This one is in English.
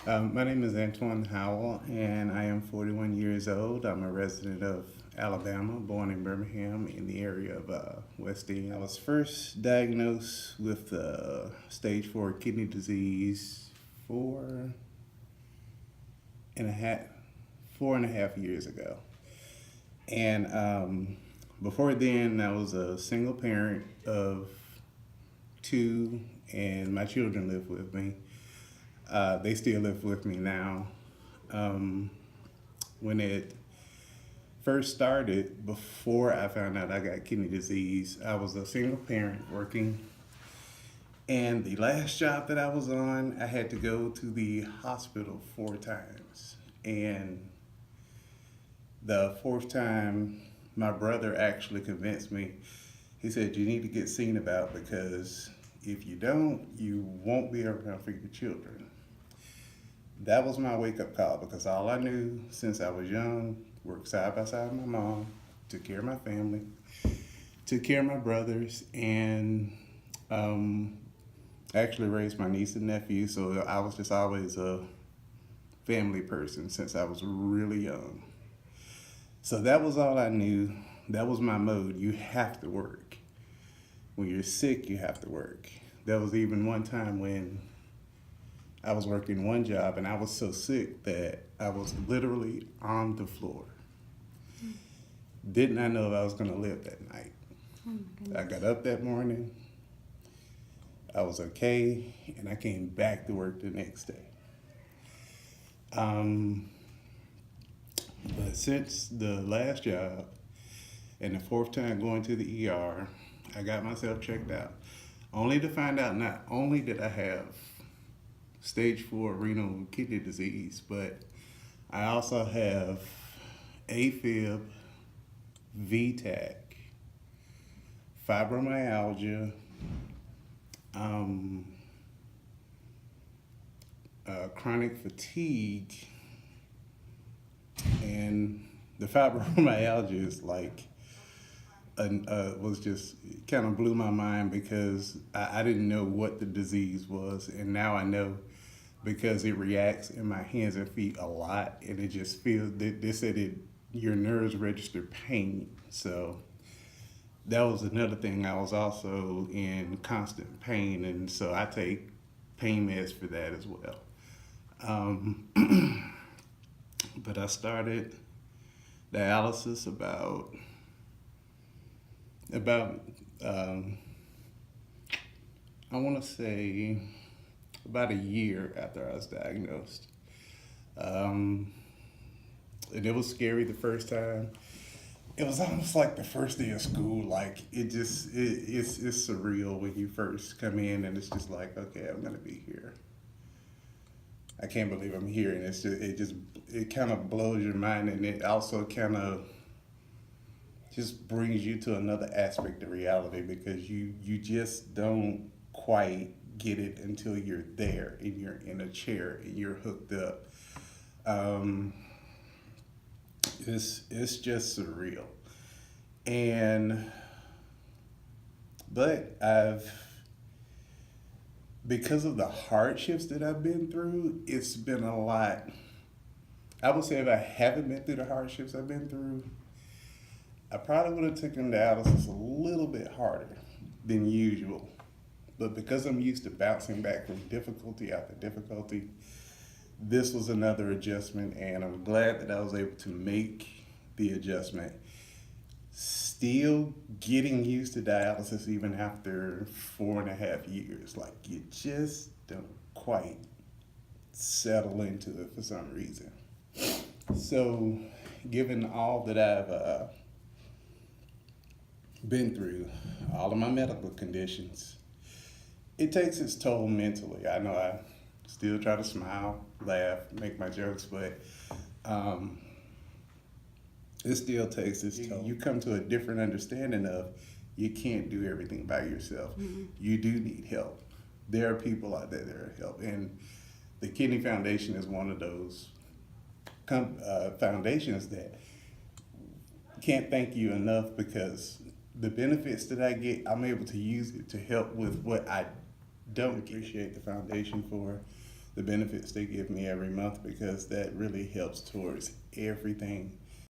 My name is Antoine Howell, and I am 41 years old. I'm a resident of Alabama, born in Birmingham in the area of West End. I was first diagnosed with stage 4 kidney disease four and a half, 4.5 years ago. And before then, I was a single parent of two, and my children live with me. They still live with me now. Um, when it first started, before I found out I got kidney disease, I was a single parent working. And the last job that I was on, I had to go to the hospital 4 times. And the fourth time, my brother actually convinced me. He said, "You need to get seen about because if you don't, you won't be around for your children." That was my wake up call because all I knew since I was young, worked side by side with my mom, took care of my family, took care of my brothers, and um, actually raised my niece and nephew. So I was just always a family person since I was really young. So that was all I knew. That was my mode. You have to work. When you're sick, you have to work. There was even one time when I was working one job and I was so sick that I was literally on the floor. Did not know if I was going to live that night. Oh my I goodness. got up that morning, I was okay, and I came back to work the next day. Um, but since the last job and the fourth time going to the ER, I got myself checked out. Only to find out not only did I have stage 4 renal kidney disease, but I also have AFib, VTAC, fibromyalgia, um, chronic fatigue, and the fibromyalgia is like was just kind of blew my mind because I didn't know what the disease was, and now I know because it reacts in my hands and feet a lot, and it just feels. They said your nerves register pain, so that was another thing. I was also in constant pain, and so I take pain meds for that as well. Um, but I started dialysis about um, I want to say about a year after I was diagnosed. Um, and it was scary the first time. It was almost like the first day of school. Like it's surreal when you first come in and it's just like, okay, I'm gonna be here. I can't believe I'm here, and it kind of blows your mind, and it also kind of just brings you to another aspect of reality because you just don't quite get it until you're there and you're in a chair and you're hooked up. Um, it's just surreal, and but I've because of the hardships that I've been through, it's been a lot. I would say if I haven't been through the hardships I've been through, I probably would have taken dialysis a little bit harder than usual. But because I'm used to bouncing back from difficulty after difficulty, this was another adjustment, and I'm glad that I was able to make the adjustment. Still getting used to dialysis even after 4.5 years. Like, you just don't quite settle into it for some reason. So, given all that I've been through, all of my medical conditions, it takes its toll mentally. I know I still try to smile, laugh, make my jokes, but um, it still takes its toll. You come to a different understanding of you can't do everything by yourself. Mm-hmm. You do need help. There are people out there that are help, and the Kidney Foundation is one of those foundations that can't thank you enough because the benefits that I get, I'm able to use it to help with what I don't appreciate the foundation for the benefits they give me every month, because that really helps towards everything